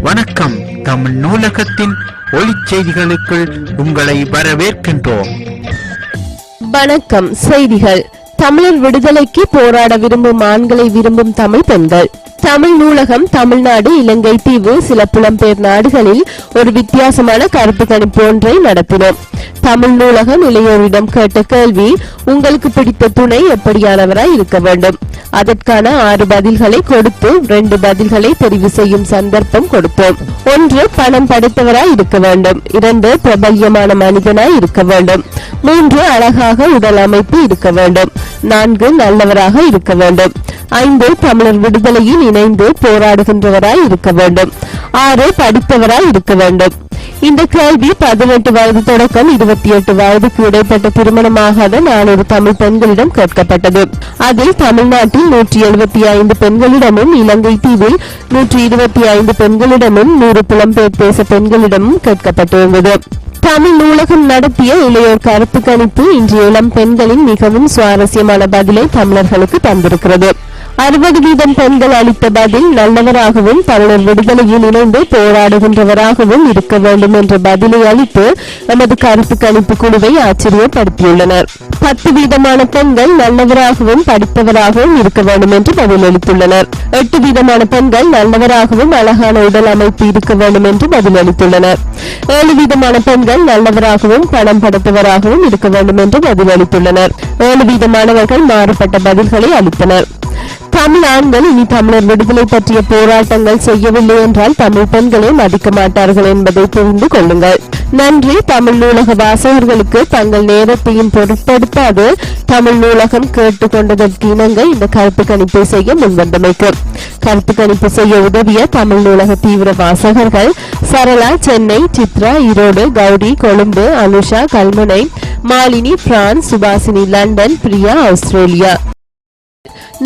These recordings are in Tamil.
வணக்கம். தமிழ் நூலகத்தின் ஒளிச் செய்திகளுக்குள் உங்களை வரவேற்கின்றோம். வணக்கம். செய்திகள். தமிழர் விடுதலைக்கு போராட விரும்பும் ஆண்களை விரும்பும் தமிழ் பெண்கள். தமிழ் நூலகம் தமிழ்நாடு, இலங்கை தீவு, சில புலம்பெயர் நாடுகளில் ஒரு வித்தியாசமான கருத்து கணிப்பு ஒன்றை நடத்தினோம். தமிழ் நூலகம் இளையோரிடம் கேட்ட கேள்வி, உங்களுக்கு பிடித்த துணை எப்படியானவராய் இருக்க வேண்டும்? அதற்கான 6 பதில்களை கொடுத்து 2 பதில்களை தெரிவு செய்யும் சந்தர்ப்பம் கொடுத்தோம். 1, பணம் படைத்தவராய் இருக்க வேண்டும். 2, பிரபல்யமான மனிதனாய் இருக்க வேண்டும். 3, அழகாக உடல் அமைப்பு இருக்க வேண்டும். 4, நல்லவராக இருக்க வேண்டும். 5, தமிழர் விடுதலையில் இணைந்து போராடுகின்றவராய் இருக்க வேண்டும். 6, படித்தவராய் இருக்க வேண்டும். இந்த கேள்வி 18 வயது தொடக்கம் 28 வயதுக்கு இடைப்பட்ட திருமணமாகாத 400 தமிழ் பெண்களிடம் கேட்கப்பட்டது. அதில் தமிழ்நாட்டில் 175 பெண்களிடமும், இலங்கை தீவில் 125 பெண்களிடமும், 100 புலம்பெயர் தேச பெண்களிடமும் கேட்கப்பட்டிருந்தது. தமிழ் நூலகம் நடத்திய இளையோர் கருத்து கணிப்பு இன்றைய இளம் பெண்களின் மிகவும் சுவாரஸ்யமான பதிலை தமிழர்களுக்கு தந்திருக்கிறது. 60% பெண்கள் அளித்த பதில் நல்லவராகவும் தமிழர் விடுதலையில் இணைந்து போராடுகின்றவராகவும் இருக்க வேண்டும் என்ற பதிலை அளித்து எமது கருத்து கணிப்பு குழுவை ஆச்சரியப்படுத்தியுள்ளனர். 10% பெண்கள் நல்லவராகவும் படித்தவராகவும் இருக்க வேண்டும் என்று பதிலளித்துள்ளனர். 8% பெண்கள் நல்லவராகவும் அழகான உடல் அமைப்பு இருக்க வேண்டும் என்று பதிலளித்துள்ளனர். 7% பெண்கள் நல்லவராகவும் பணம் படைத்தவராகவும் இருக்க வேண்டும் என்று பதிலளித்துள்ளனர். 7% மாறுபட்ட பதில்களை அளித்தனர். தமிழ் ஆண்கள் இனி தமிழர் விடுதலை பற்றிய போராட்டங்கள் செய்யவில்லை என்றால் தமிழ் பெண்களை மதிக்க மாட்டார்கள் என்பதை புரிந்து கொள்ளுங்கள். நன்றி. தமிழ் நூலக வாசகர்களுக்கு தங்கள் நேரத்தையும் பொருட்படுத்தாது தமிழ் நூலகம் கேட்டுக்கொண்டதற்கு இணங்க இந்த கருத்து கணிப்பை செய்ய முன்வந்தமைக்கு. கருத்து கணிப்பு செய்ய உதவிய தமிழ் நூலக தீவிர வாசகர்கள் Sarala Chennai, Chitra Erode, Gowri Colombo, Anusha Kalmunai, Malini France, Subhashini London, Priya Australia.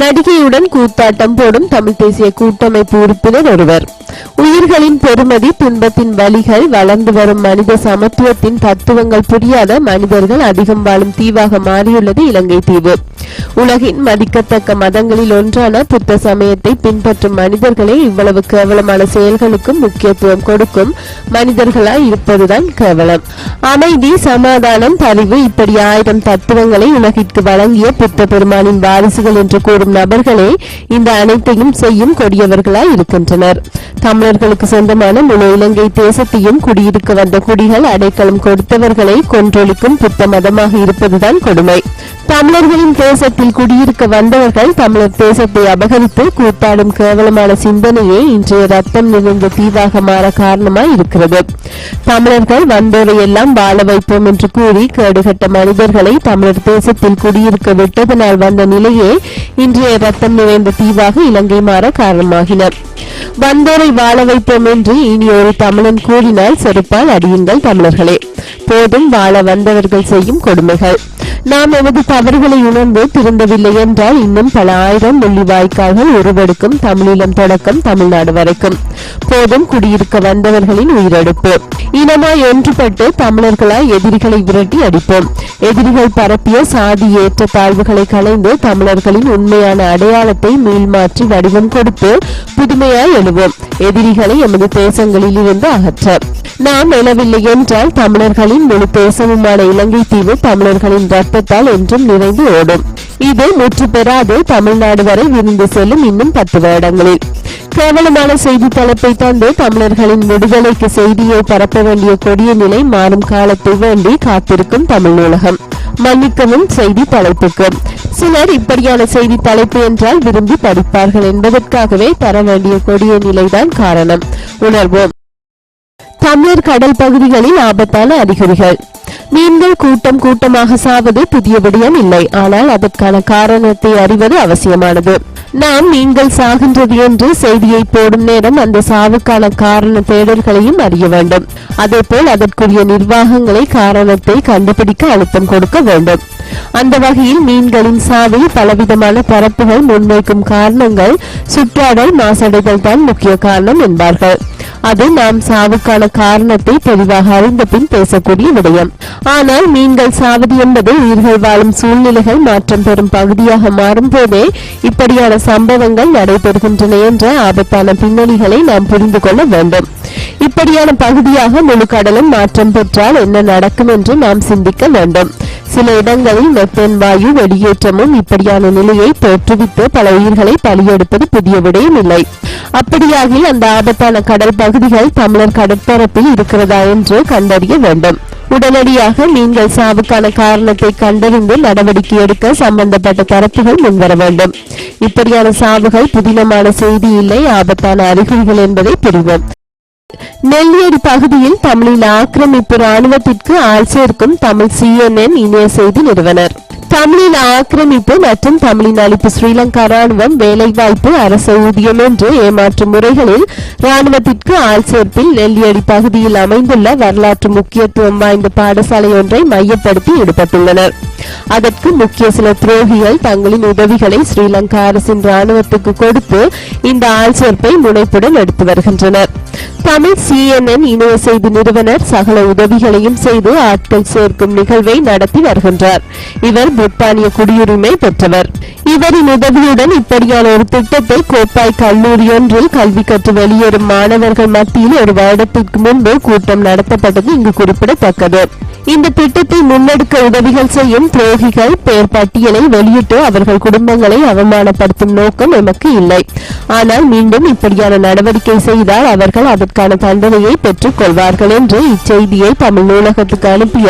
நடிகையுடன் கூத்தாட்டம் போடும் தமிழ் தேசிய கூட்டமைப்பு உறுப்பினர் ஒருவர். உயிர்களின் பெருமதி, துன்பத்தின் வலிகள், வளர்ந்து வரும் மனித சமத்துவத்தின் தத்துவங்கள் புரியாத மனிதர்கள் அதிகம் வாழும் தீவாக மாறியுள்ளது இலங்கை தீவு. உலகின் மதிக்கத்தக்க மதங்களில் ஒன்றான புத்த சமயத்தை பின்பற்றும் மனிதர்களே இவ்வளவு கேவலமான செயல்களுக்கும் முக்கியத்துவம் கொடுக்கும் மனிதர்களாய் இருப்பதுதான் கேவலம். அமைதி, சமாதானம், பரிவு இப்படி 1000 தத்துவங்களை உலகிற்கு வழங்கிய புத்த பெருமானின் வாரிசுகள் என்று கூறும் நபர்களே இந்த அனைத்தையும் செய்யும் கொடியவர்களாய் இருக்கின்றனர். தமிழர்களுக்கு சொந்தமான முழு இலங்கை தேசத்தையும் குடியிருக்க வந்த குடிகள் அடைக்கலம் கொடுத்தவர்களை கொன்றொழிக்கும் புத்த மதமாக இருப்பதுதான் கொடுமை. தமிழர்களின் தேசத்தில் குடியிருக்க வந்தவர்கள் தமிழர் தேசத்தை அபகரித்து கூத்தாடும் கேவலமான சிந்தனையே இன்றைய ரத்தம் நிறைந்த தீவாக மாற காரணமாய் இருக்கிறது. தமிழர்கள் வந்தோரை எல்லாம் வாழ வைப்போம் என்று கூறி கேடுகட்ட மனிதர்களை தமிழர் தேசத்தில் குடியிருக்க விட்டதனால் வந்த நிலையே இன்றைய ரத்தம் நிறைந்த தீவாக இலங்கை மாற காரணமாகின. வந்தோரை வாழ வைப்போம் என்று இனி ஒரு தமிழன் கூறினால் செருப்பால் அடியுங்கள் தமிழர்களே. போதும் வாழ வந்தவர்கள் செய்யும் கொடுமைகள். நாம் எமது தவறுகளை உணர்ந்து திருந்தவில்லை என்றால் இன்னும் பல 1000 முள்ளிவாய்க்கால்கள் உருவெடுக்கும் தமிழீழம் தொடக்கம் தமிழ்நாடு வரைக்கும். போதும் குடியிருக்க வந்தவர்களின் உயிரெடுப்பு. இனமாய் ஒன்றுபட்டு தமிழர்களாய் எதிரிகளை விரட்டி அடிப்போம். எதிரிகள் பரப்பிய சாதி ஏற்ற தாழ்வுகளை களைந்து தமிழர்களின் உண்மையான அடையாளத்தை மீள்மாற்றி வடிவம் கொடுத்து புதுமையாய் எழுவோம். எதிரிகளை எமது தேசங்களில் இருந்து அகற்ற நாம் எழவில்லை என்றால் தமிழர்களின் முழு தேசமுமான இலங்கை தீவு தமிழர்களின் ரத்தத்தால் என்றும் நிறைந்து ஓடும். இது முற்று பெறாது தமிழ்நாடு வரை விரிந்து செல்லும் இன்னும் 10 வருடங்களில். கேவலமான செய்தி தலைப்பை தந்து தமிழர்களின் விடுதலைக்கு செய்தியை பரப்ப வேண்டிய கொடிய நிலை மாறும் காலத்தை வேண்டி காத்திருக்கும் தமிழ் நூலகம். மன்னிக்கவும் செய்தி தலைப்புக்கு. சிலர் இப்படியான செய்தி தலைப்பு என்றால் விரும்பி படிப்பார்கள் என்பதற்காகவே தர வேண்டிய கொடிய நிலைதான் காரணம். உணர்வோம். தமிழர் கடல் பகுதிகளில் ஆபத்தான அறிகுறிகள். மீன்கள் கூட்டம் கூட்டமாக சாவது புதிய விடயம் இல்லை. ஆனால் அதற்கான காரணத்தை அறிவது அவசியமானது. நாம் மீன்கள் சாகின்றது என்று செய்தியை போடும் நேரம் அந்த சாவுக்கான காரண தேடல்களையும் அறிய வேண்டும். அதேபோல் அதற்குரிய நிர்வாகங்களை காரணத்தை கண்டுபிடிக்க அழுத்தம் கொடுக்க வேண்டும். அந்த வகையில் மீன்களின் சாவில் பலவிதமான தரப்புகள் முன்வைக்கும் காரணங்கள் சுற்றாடல், மாசடைதல் தான் முக்கிய காரணம் என்பார்கள். அது நாம் சாவுக்கான காரணத்தை தெளிவாக அறிந்த பின் பேசக்கூடிய விடயம். ஆனால் மீன்கள் சாவது என்பது உயிர்கள் வாழும் சூழ்நிலைகள் மாற்றம் பெறும் பகுதியாக மாறும் போதே இப்படியான சம்பவங்கள் நடைபெறுகின்றன என்ற ஆபத்தான பின்னணிகளை நாம் புரிந்து கொள்ள வேண்டும். இப்படியான பகுதியாக முழு கடலும் மாற்றம் பெற்றால் என்ன நடக்கும் என்று நாம் சிந்திக்க வேண்டும். சில இடங்களில் மெத்தேன் வாயு வெளியேற்றமும் இப்படியான நிலையை தோற்றுவித்து பல உயிர்களை பலியெடுப்பது புதிய விடயம் இல்லை. அப்படியாகில் அந்த ஆபத்தான கடல் பகுதிகள் தமிழர் கடற்பரப்பில் இருக்கிறதா என்று கண்டறிய வேண்டும். உடனடியாக மீன்கள் சாவுக்கான காரணத்தை கண்டறிந்து நடவடிக்கை எடுக்க சம்பந்தப்பட்ட தரப்புகள் முன்வர வேண்டும். இப்படியான சாவுகள் புதினமான செய்தி இல்லை, ஆபத்தான அறிகுறிகள் என்பதை புரிவோம். நெல்லியடி பகுதியில் தமிழில் ஆக்கிரமிப்பு ராணுவத்திற்கு ஆள் சேர்க்கும் தமிழ் CNN இணைய செய்தி நிறுவனர். தமிழில் ஆக்கிரமிப்பு மற்றும் தமிழின் அளிப்பு ஸ்ரீலங்கா ராணுவம் வேலைவாய்ப்பு அரசு ஊதியம் என்று ஏமாற்றும் முறைகளில் ராணுவத்திற்கு ஆள் சேர்ப்பில் நெல்லியடி பகுதியில் அமைந்துள்ள வரலாற்று முக்கியத்துவம் வாய்ந்த பாடசாலை ஒன்றை மையப்படுத்தி ஈடுபட்டுள்ளனர். அதற்கு முக்கிய சில துரோகிகள் தங்களின் உதவிகளை ஸ்ரீலங்கா அரசின் ராணுவத்துக்கு கொடுத்து இந்த ஆள் சேர்ப்பை முனைப்புடன் எடுத்து வருகின்றனர். தமிழ் CNN இணைய செய்தி நிறுவனர் சகல உதவிகளையும் செய்து ஆட்கள் சேர்க்கும் நிகழ்வை நடத்தி வருகின்றார். இவர் பிரித்தானிய குடியுரிமை பெற்றவர். இவரின் உதவியுடன் இப்படியான ஒரு திட்டத்தை கோப்பாய் கல்லூரி ஒன்றில் கல்வி கற்று வெளியேறும் மாணவர்கள் மத்தியில் ஒரு வருடத்திற்கு முன்பு கூட்டம் நடத்தப்பட்டது இங்கு குறிப்பிடத்தக்கது. இந்த திட்டத்தை முன்னெடுக்க உதவிகள் செய்யும் துரோகிகள் பெயர் பட்டியலை வெளியிட்டு அவர்கள் குடும்பங்களை அவமானப்படுத்தும் நோக்கம் எமக்கு இல்லை. ஆனால் மீண்டும் இப்படியான நடவடிக்கை செய்தால் அவர்கள் அதற்கான தண்டனையை பெற்றுக் கொள்வார்கள் என்று இச்செய்தியை தமிழ் நூலகத்துக்கு அனுப்பிய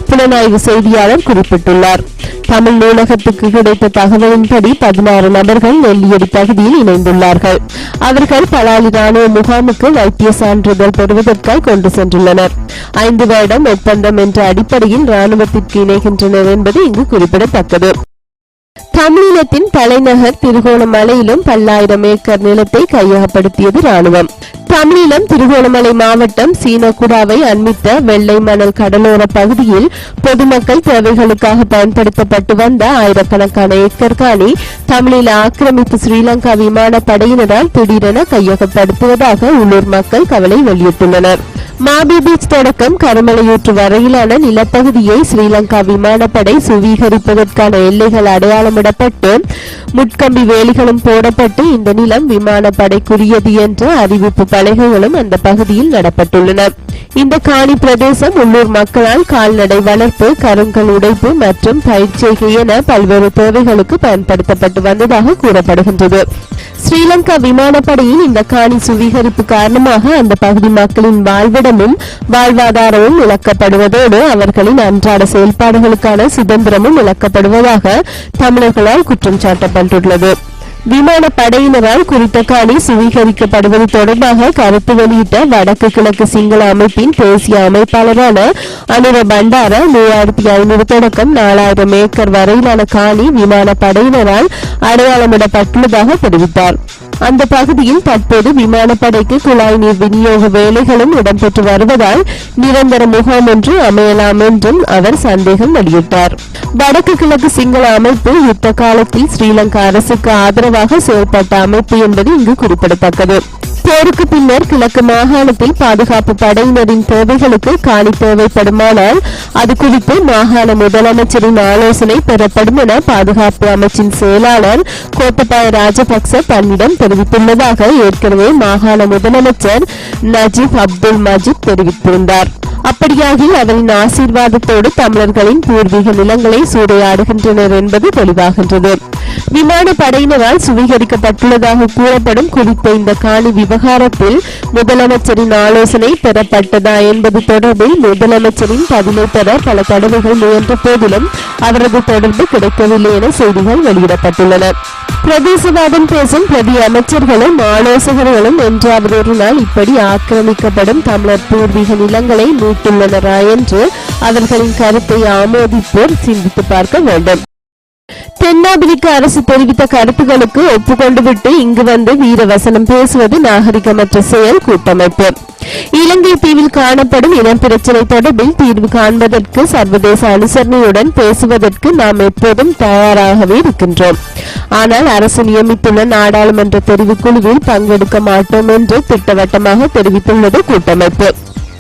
புலனாய்வு செய்தியாளர் குறிப்பிட்டுள்ளார். தமிழ் நூலகத்துக்கு கிடைத்த தகவலின்படி 16 நபர்கள் நெல்லியடி பகுதியில் இணைந்துள்ளார்கள். அவர்கள் பலாலி ராணுவ முகாமுக்கு வைத்திய சான்றிதழ் பெறுவதற்காக கொண்டு சென்றுள்ளனர். 5 வருடம் ஒப்பந்தம் என்ற அடிப்படையில் ராணுவத்திற்கு இணைகின்றனர் என்பது இங்கு குறிப்பிடத்தக்கது. தமிழீழத்தின் தலைநகர் திருகோணமலையிலும் பல்லாயிரம் ஏக்கர் நிலத்தை கையகப்படுத்தியது ராணுவம். தமிழீழம் திருகோணமலை மாவட்டம் சீனகுடாவை அண்மித்த வெள்ளை மணல் கடலோர பகுதியில் பொதுமக்கள் தேவைகளுக்காக பயன்படுத்தப்பட்டு வந்த ஆயிரக்கணக்கான ஏக்கர் காணி தமிழீழ ஆக்கிரமிப்பு ஸ்ரீலங்கா விமானப்படையினரால் திடீரென கையகப்படுத்துவதாக உள்ளூர் மக்கள் கவலை வெளியிட்டுள்ளனர். மாபி பீச் தொடக்கம் கருமலையூற்று வரையிலான நிலப்பகுதியை ஸ்ரீலங்கா விமானப்படை சுவீகரிப்பதற்கான எல்லைகள் அடையாளமிடப்பட்டு முட்கம்பி வேலிகளும் போடப்பட்டு இந்த நிலம் விமானப்படைக்குரியது என்ற அறிவிப்பு பலகைகளும் அந்த பகுதியில் நடப்பட்டுள்ளன. இந்த காணி பிரதேசம் உள்ளூர் மக்களால் கால்நடை வளர்ப்பு, கருங்கல் உடைப்பு மற்றும் பயிர்ச்செய்கை என பல்வேறு தேவைகளுக்கு பயன்படுத்தப்பட்டு வந்ததாக கூறப்படுகின்றது. ஸ்ரீலங்கா விமானப்படையின் இந்த காணி சுவீகரிப்பு காரணமாக அந்த பகுதி மக்களின் வாழ்விடமும் வாழ்வாதாரமும் இழக்கப்படுவதோடு அவர்களின் அன்றாட செயல்பாடுகளுக்கான சுதந்திரமும் இழக்கப்படுவதாக தமிழர்களால் குற்றம் சாட்டப்பட்டுள்ளது. விமானப்படையினரால் குறித்த காணி சுவீகரிக்கப்படுவது தொடர்பாக கருத்து வெளியிட்ட வடக்கு கிழக்கு சிங்கள அமைப்பின் தேசிய அமைப்பாளரான அனுர பண்டார 3500 தொடக்கம் 4000 ஏக்கர் வரையிலான காணி விமானப்படையினரால் அடையாளமிடப்பட்டுள்ளதாக தெரிவித்தார். அந்த பகுதியில் தற்போது விமானப்படைக்கு குழாய் நீர் விநியோக வேலைகளும் இடம்பெற்று வருவதால் நிரந்தர முகாம் ஒன்று அமையலாம் என்றும் அவர் சந்தேகம் வெளியிட்டார். வடக்கு கிழக்கு சிங்கள அமைப்பு யுத்த காலத்தில் ஸ்ரீலங்கா அரசுக்கு ஆதரவாக செயல்பட்ட அமைப்பு என்பது இங்கு குறிப்பிடத்தக்கது. போருக்கு பின்னர் கிழக்கு மாகாணத்தில் பாதுகாப்பு படையினரின் தேவைகளுக்கு காணி தேவைப்படுமானால் அது குறித்து மாகாண முதலமைச்சரின் ஆலோசனை பெறப்படும் என பாதுகாப்பு அமைச்சின் செயலாளர் கோத்தபாய ராஜபக்ச தன்னிடம் தெரிவித்துள்ளதாக ஏற்கனவே மாகாண முதலமைச்சர் நஜீப் அப்துல் மஜீத் தெரிவித்திருந்தார். அப்படியாகில் அவரின் ஆசீர்வாதத்தோடு தமிழர்களின் பூர்வீக நிலங்களை சூறையாடுகின்றனர் என்பது தெளிவாகின்றது. விமானப்படையினரால் சுவீகரிக்கப்பட்டுள்ளதாக கூறப்படும் குறித்த இந்த காணி விவகாரத்தில் முதலமைச்சரின் ஆலோசனை பெறப்பட்டதா என்பது தொடர்பில் முதலமைச்சரின் பதிலை பெற பல தடவைகள் முயன்ற போதிலும் அவரது தொடர்பு கிடைக்கவில்லை என செய்திகள் வெளியிடப்பட்டுள்ளன. பிரதேசவாதம் பேசும் பிரதி அமைச்சர்களும் ஆலோசகர்களும் என்றாவது ஒரு நாள் இப்படி ஆக்கிரமிக்கப்படும் தமிழர் பூர்வீக நிலங்களை மீட்டுள்ளனரா என்று அவர்களின் கருத்தை ஆமோதிப்போர் சிந்தித்து பார்க்க வேண்டும். தென்னாப்பிரிக்க அரசு தெரிவித்த கருத்துக்களுக்கு ஒப்புக்கொண்டு விட்டு இங்கு வந்து வீரவசனம் பேசுவது நாகரிகமற்ற செயல். கூட்டமைப்பு இலங்கை தீவில் காணப்படும் இனப்பிரச்சினை தொடர்பில் தீர்வு காண்பதற்கு சர்வதேச அனுசரணையுடன் பேசுவதற்கு நாம் எப்போதும் தயாராகவே இருக்கின்றோம். ஆனால் அரசு நியமித்துள்ள நாடாளுமன்ற தெரிவுக்குழுவில் பங்கெடுக்க மாட்டோம் என்று திட்டவட்டமாக தெரிவித்துள்ளது கூட்டமைப்பு.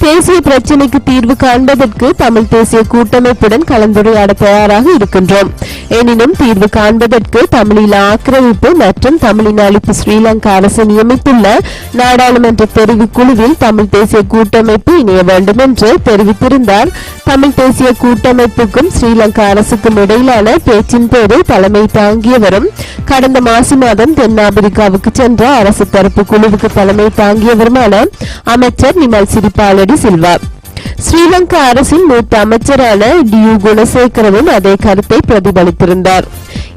தேசிய பிரச்சினைக்கு தீர்வு காண்பதற்கு தமிழ் தேசிய கூட்டமைப்புடன் கலந்துரையாட தயாராக இருக்கின்றோம். எனினும் தீர்வு காண்பதற்கு தமிழீழ ஆக்கிரமிப்பு மற்றும் தமிழின் அழிப்பு ஸ்ரீலங்கா அரசு நியமித்துள்ள நாடாளுமன்ற தெரிவுக்குழுவில் தமிழ் தேசிய கூட்டமைப்பு இணைய வேண்டும் என்று தெரிவித்திருந்தார். தமிழ் தேசிய கூட்டமைப்புக்கும் ஸ்ரீலங்கா அரசுக்கும் இடையிலான பேச்சின் போது தலைமை தாங்கியவரும் கடந்த மாசி மாதம் தென்னாப்பிரிக்காவுக்கு சென்ற அரசு தரப்பு குழுவுக்கு தலைமை தாங்கியவருமான அமைச்சர் நிமல் சிறிபாலடி சில்வா. ஸ்ரீலங்கா அரசின் மூத்த அமைச்சரான டியூ குணசேகரவும் அதே கருத்தை பிரதிபலித்திருந்தார்.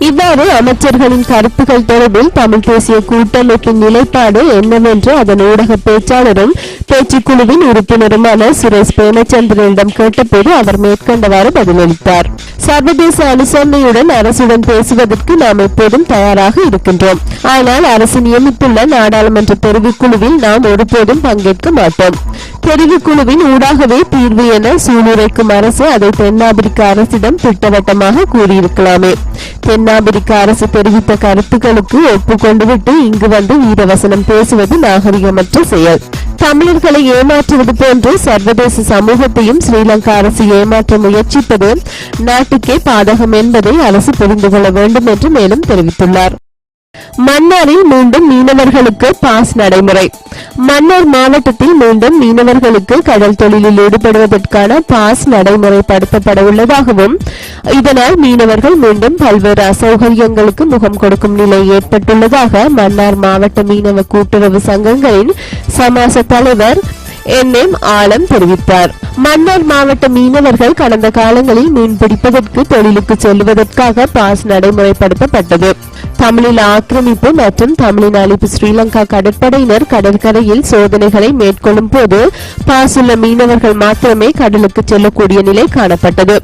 இவ்வாறு அமைச்சர்களின் கருத்துக்கள் தொடர்பில் தமிழ் தேசிய கூட்டமைப்பின் நிலைப்பாடு என்னவென்று அதன் ஊடக பேச்சாளரும் பேச்சுக்குழுவின் உறுப்பினருமான சுரேஷ் பிரேமச்சந்திரனிடம் கேட்டபோது அவர் மேற்கண்டவாறு பதிலளித்தார். சர்வதேச அனுசரணையுடன் அரசுடன் பேசுவதற்கு நாம் எப்போதும் தயாராக இருக்கின்றோம். ஆனால் அரசு நியமித்துள்ள நாடாளுமன்ற தெரிவுக்குழுவில் நாம் ஒருபோதும் பங்கேற்க மாட்டோம். தெரிவுக்குழுவின் ஊடாகவே தீர்வு என சூளுரைக்கும் அரசு அதை தென்னாப்பிரிக்க அரசிடம் திட்டவட்டமாக கூறியிருக்கலாமே. தென்னாப்பிரிக்க அரசு தெரிவித்த கருத்துக்களுக்கு ஒப்புக்கொண்டு விட்டு இங்கு வந்து வீரவசனம் பேசுவது நாகரிகமற்ற செயல். தமிழர்களை ஏமாற்றுவது போன்று சர்வதேச சமூகத்தையும் ஸ்ரீலங்கா அரசு ஏமாற்ற முயற்சிப்பது நாட்டுக்கே பாதகம் என்பதை அரசு புரிந்து கொள்ள வேண்டும் என்று மேலும் தெரிவித்துள்ளார். மன்னாரில் மீண்டும் மீனவர்களுக்கு பாஸ் நடைமுறை. மன்னார் மாவட்டத்தில் மீண்டும் மீனவர்களுக்கு கடல் தொழிலில் ஈடுபடுவதற்கான பாஸ் நடைமுறைப்படுத்தப்பட உள்ளதாகவும் இதனால் மீனவர்கள் மீண்டும் பல்வேறு அசௌகரியங்களுக்கு முகம் கொடுக்கும் நிலை ஏற்பட்டுள்ளதாக மன்னார் மாவட்ட மீனவ கூட்டுறவு சங்கங்களின் சமாச தலைவர் என்.எம். ஆலம் தெரிவித்தார். மன்னார் மாவட்ட மீனவர்கள் கடந்த காலங்களில் மீன்பிடிப்பதற்கு தொழிலுக்கு செல்வதற்காக பாஸ் நடைமுறைப்படுத்தப்பட்டது. தமிழில் ஆக்கிரமிப்பு மற்றும் தமிழின் அழிப்பு ஸ்ரீலங்கா கடற்படையினர் கடற்கரையில் சோதனைகளை மேற்கொள்ளும் போது பாஸ் உள்ள மீனவர்கள் மாத்திரமே கடலுக்கு செல்லக்கூடிய நிலை காணப்பட்டது.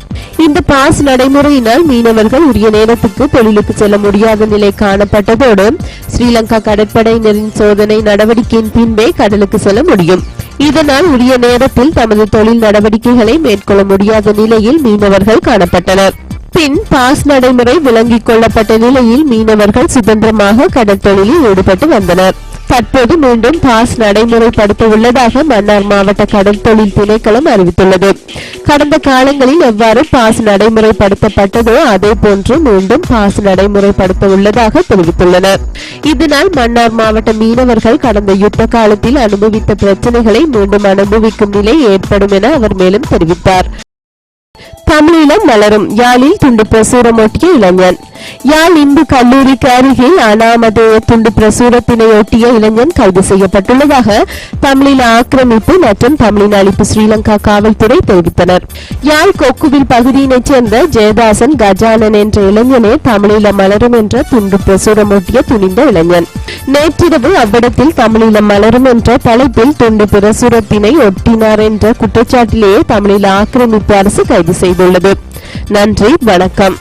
இந்த பாஸ் நடைமுறையினால் மீனவர்கள் உரிய நேரத்துக்கு தொழிலுக்கு செல்ல முடியாத நிலை காணப்பட்டதோடு ஸ்ரீலங்கா கடற்படையினரின் சோதனை நடவடிக்கையின் பின்பே கடலுக்கு செல்ல முடியும். இதனால் உரிய நேரத்தில் தமது தொழில் நடவடிக்கைகளை மேற்கொள்ள முடியாத நிலையில் மீனவர்கள் காணப்பட்டனர். பின் பாஸ் நடைமுறை விலங்கிக் கொள்ளப்பட்ட நிலையில் மீனவர்கள் சுதந்திரமாக கடற்தொழிலில் ஈடுபட்டு வந்தனர். தற்போது மீண்டும் பாஸ் நடைமுறைப்படுத்த உள்ளதாக மன்னார் மாவட்ட கடல் தொழில் திணைக்களம் அறிவித்துள்ளது. கடந்த காலங்களில் எவ்வாறு பாஸ் நடைமுறைப்படுத்தப்பட்டதோ அதே போன்று மீண்டும் பாஸ் நடைமுறைப்படுத்த உள்ளதாக தெரிவித்துள்ளனர். இதனால் மன்னார் மாவட்ட மீனவர்கள் கடந்த யுத்த காலத்தில் அனுபவித்த பிரச்சனைகளை மீண்டும் அனுபவிக்கும் நிலை ஏற்படும் என அவர் மேலும் தெரிவித்தார். தமிழீழம் மலரும். யாழில் துண்டு பிரசுரமொட்டிய இளைஞன். யாழ் இந்து கல்லூரிக்கு அருகில் அனாமதேய துண்டு பிரசுரத்தினை ஒட்டிய இளைஞன் கைது செய்யப்பட்டுள்ளதாக தமிழீழ ஆக்கிரமிப்பு மற்றும் தமிழின் அழிப்பு ஸ்ரீலங்கா காவல்துறை தெரிவித்தனர். யாழ் கொக்குவில் பகுதியினைச் சேர்ந்த ஜெயதாசன் கஜானன் என்ற இளைஞனே தமிழீழ மலரும் என்ற துண்டு பிரசுரம் ஒட்டிய துணிந்த இளைஞன். நேற்றிரவு அவ்விடத்தில் தமிழீழ மலரும் என்ற தலைப்பில் துண்டு பிரசுரத்தினை ஒட்டினார் என்ற குற்றச்சாட்டிலேயே தமிழீழ ஆக்கிரமிப்பு அரசு கைது செய்துள்ளது. நன்றி, வணக்கம்.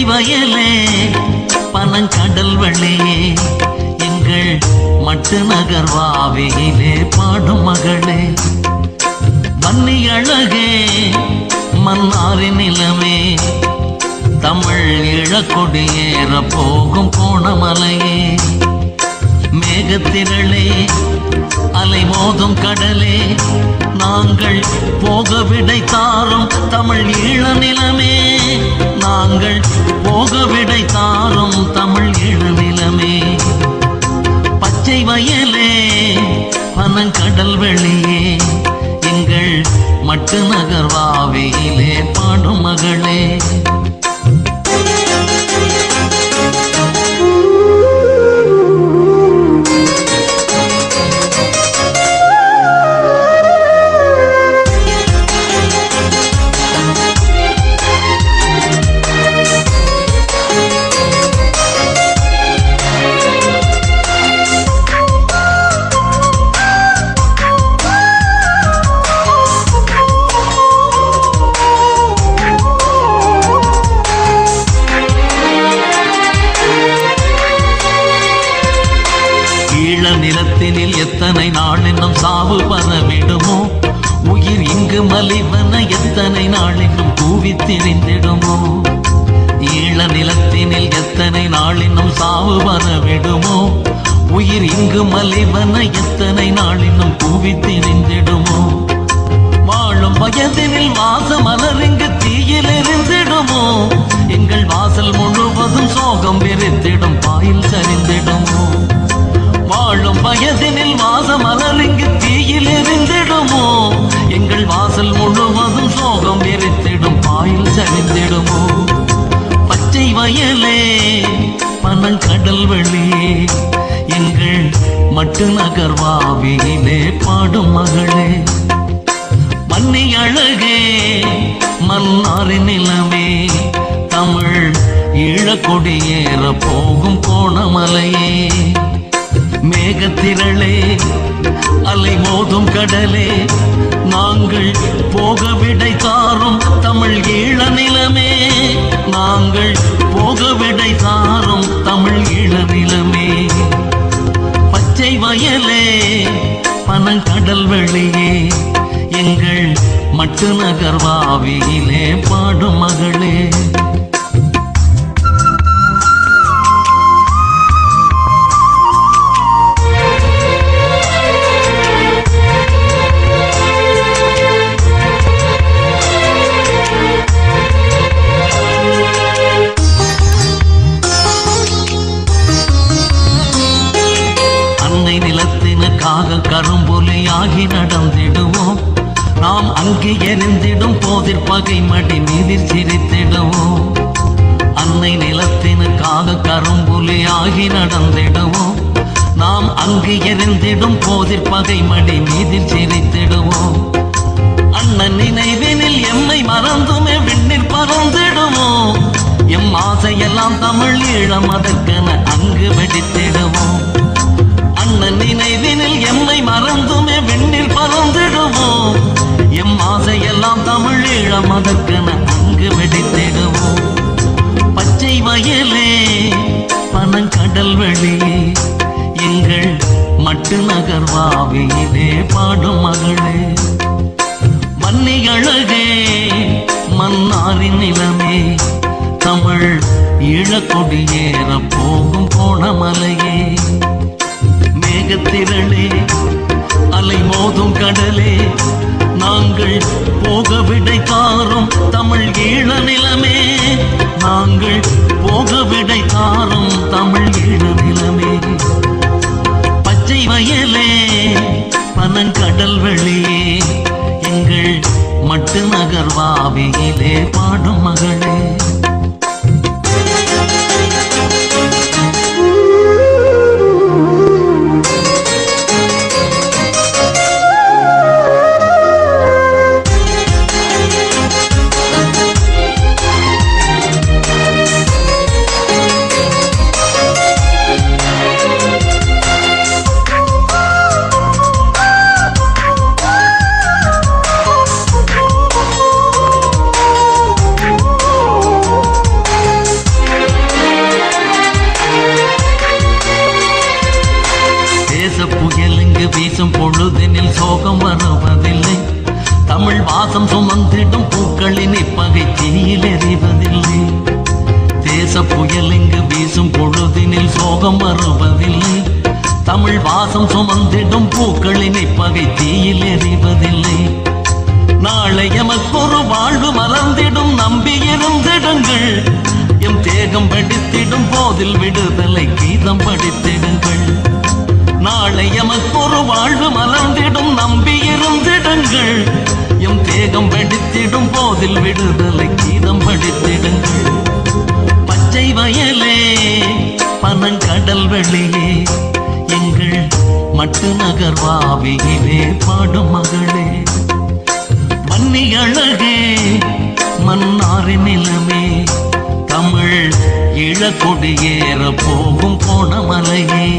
வயலே பனங்கடல் வழியே எங்கள் மட்டு நகர் வாவியிலே பாடும் மகளே, வன்னி அழகே மன்னாரின் நிலமே, தமிழ் இழக்கொடியேற போகும் கோணமலையே, மேகத்திரளே அலை மோதும் கடலே, நாங்கள் போக விடை தாரும் தமிழ் ஈழ நிலமே, நாங்கள் போக விடை தாரும் தமிழ் ஈழ நிலமே, பச்சை வயலே பனங்கடல் வெளியே எங்கள் மட்டு நகர் வாவியிலே பாடும் மகளே. நாளினும் கூவித் திரிந்திடுமோ? ஈழ நிலத்தினில் எத்தனை நாளினும் சாவு வரவிடுமோ? உயிர் இங்கு மலிவன எத்தனை நாளினும் கூவித் திரிந்திடுமோ? வாழும் வயதினில் வாச மலரிங்கு தீயில் எரிந்திடுமோ? எங்கள் வாசல் முழுவதும் சோகம் விரித்திடும் பாயில் சரிந்திடுமோ? வாழும் வயதினில் வாச மலரிங்கு தீயில் எரிந்திடுமோ? எங்கள் வாசல் முழுவதும் சோகம் விரித்திடும் பாயில் சரிந்திடுமோ? பச்சை வயலே பனங்கடல் வெளியே எங்கள் மட்டு நகர்வாவியிலே பாடும் மகளே, மன்னி அழகே மன்னாரின் நிலமே, தமிழ் ஈழக்கொடியேற போகும் கோணமலையே, மேகத்திரளே அலை மோதும் கடலே, நாங்கள் போக விடை தாரும் தமிழ் ஈழ நிலமே, நாங்கள் போக விடை தாரும் தமிழ் ஈழ நிலமே. பச்சை வயலே பனங்கடல் வெளியே எங்கள் மட்டு நகர்வாவியிலே பாடும் மகளே. கரும்புலியாகி நடந்திடுவோம், நாம் அங்கே எரிந்திடும் போதிற் பகை மடி மீதில் சிரித்திடுவோம். அன்னை நிலத்தினுக்காக கரும்புலியாகி நடந்திடுவோம், நாம் அங்கு எரிந்திடும் போதிற் பகை மடி மீதில் சிரித்திடுவோம். அண்ணன் நினைவினில் எம்மை மறந்துமே விண்ணில் பறந்திடுவோம், எம் ஆசையெல்லாம் தமிழ் ஈழம் அதற்கென அங்கு வெடித்திடுவோம். அண்ணன் நினைவினில் எம்மை மறந்துமே விண்ணில் பறந்திடுவோம், எம் ஆசையெல்லாம் தமிழ் ஈழம் அதற்கென அங்கு வெடித்திடுவோம். பச்சை வயலே பனங்கடல் வெளியே எங்கள் மட்டு நகர்வாவியிலே பாடும் மகளே, மன்னி அழகே மன்னாரின் நிலமே, தமிழ் ஈழக்கொடியேற போகும் கோணமலையே, மேகத்திரளே அலை மோதும் கடலே, நாங்கள் போக விடை தாரும் தமிழ் ஈழ நிலமே, நாங்கள் போக விடை தாரும் தமிழ் ஈழ நிலமே. பச்சை வயலே பனங்கடல் வெளியே எங்கள் மட்டு நகர்வாவியிலே பாடும் மகளே. வீசும் பொழுதினில் சோகம் வருவதில்லை, தமிழ் வாசம் சுமந்திடும் பூக்களின் இப்பகை தீயில் எறிவதில்லை. தேச புயல் இங்கு வீசும் பொழுதினில் சோகம் வருவதில்லை, தமிழ் வாசம் சுமந்திடும் பூக்களின் இப்பகை தீயில் எறிவதில்லை. நாளை எமக்கொரு வாழ்வு மலர்ந்திடும் நம்பியிருந்திடுங்கள், எம் தேகம் படித்திடும் போதில் விடுதலை கீதம் படித்திடுங்கள். நாளை எமக்கொரு வாழ்வு மலர்ந்திடும் நம்பியிருந்திடுங்கள், எம் தேகம் வெடித்திடும் போதில் விடுதலை கீதம் படித்திடுங்கள். பச்சை வயலே பனங்கடல் வெளியே எங்கள் மட்டு நகர்வாவியிலே பாடும் மகளே, மன்னி அழகே மன்னாரின் நிலமே, தமிழ் ஈழக்கொடியேற போகும் கோணமலையே.